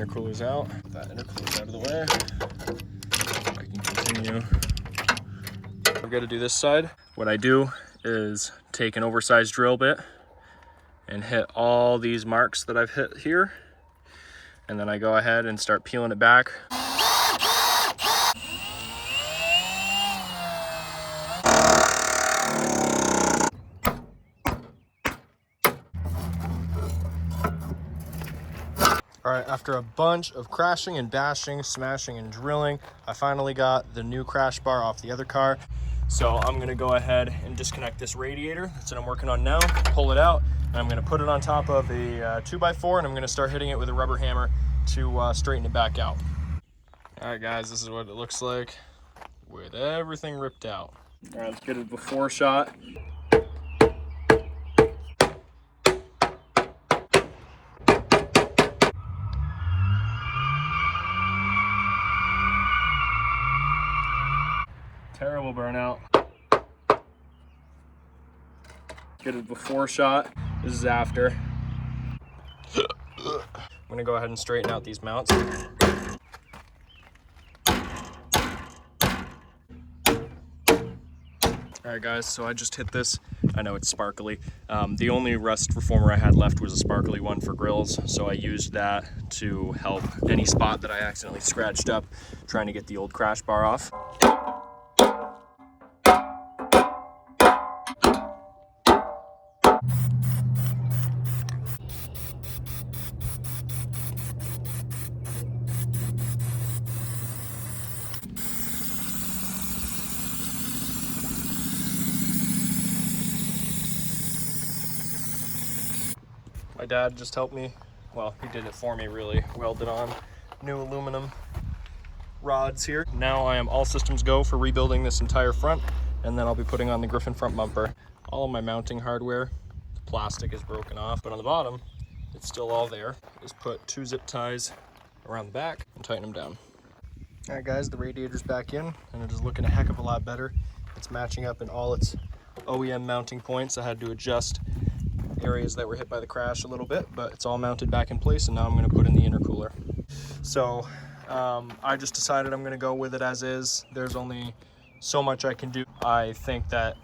intercooler's out. That intercooler's out of the way. I can continue. I've got to do this side. What I do is take an oversized drill bit and hit all these marks that I've hit here. And then I go ahead and start peeling it back. All right, after a bunch of crashing and bashing, smashing and drilling, I finally got the new crash bar off the other car. So I'm gonna go ahead and disconnect this radiator. That's what I'm working on now. Pull it out, and I'm gonna put it on top of a 2x4, and I'm gonna start hitting it with a rubber hammer to straighten it back out. All right, guys, this is what it looks like with everything ripped out. All right, let's get a before shot. Terrible burnout. Get a before shot. This is after. I'm gonna go ahead and straighten out these mounts. All right, guys, so I just hit this. I know it's sparkly. The only rust reformer I had left was a sparkly one for grills, so I used that to help any spot that I accidentally scratched up trying to get the old crash bar off. My dad just helped me. Well, he did it for me, really. Welded on new aluminum rods here. Now I am all systems go for rebuilding this entire front, and then I'll be putting on the Griffin front bumper. All of my mounting hardware, the plastic is broken off, but on the bottom, it's still all there. Just put 2 zip ties around the back and tighten them down. All right, guys, the radiator's back in, and it is looking a heck of a lot better. It's matching up in all its OEM mounting points. I had to adjust areas that were hit by the crash a little bit, but it's all mounted back in place, and now I'm going to put in the intercooler. So I just decided I'm going to go with it as is. There's only so much I can do. I think that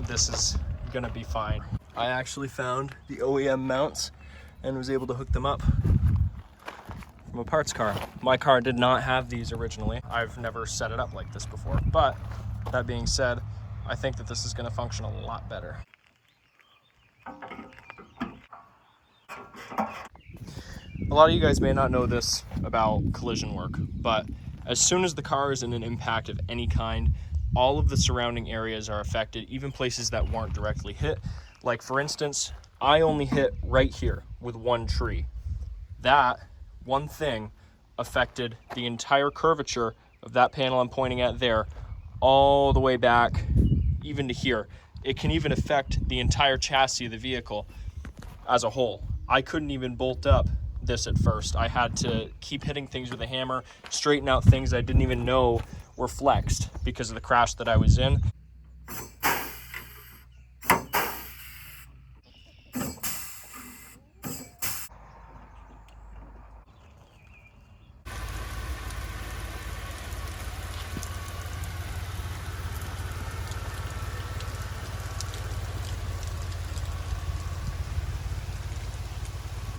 this is going to be fine. I actually found the OEM mounts and was able to hook them up from a parts car. My car did not have these originally. I've never set it up like this before, but that being said, I think that this is going to function a lot better. A lot of you guys may not know this about collision work, but as soon as the car is in an impact of any kind, all of the surrounding areas are affected, even places that weren't directly hit. Like, for instance, I only hit right here with one tree. That one thing affected the entire curvature of that panel I'm pointing at there, all the way back, even to here. It can even affect the entire chassis of the vehicle as a whole. I couldn't even bolt up this at first. I had to keep hitting things with a hammer, straighten out things I didn't even know were flexed because of the crash that I was in.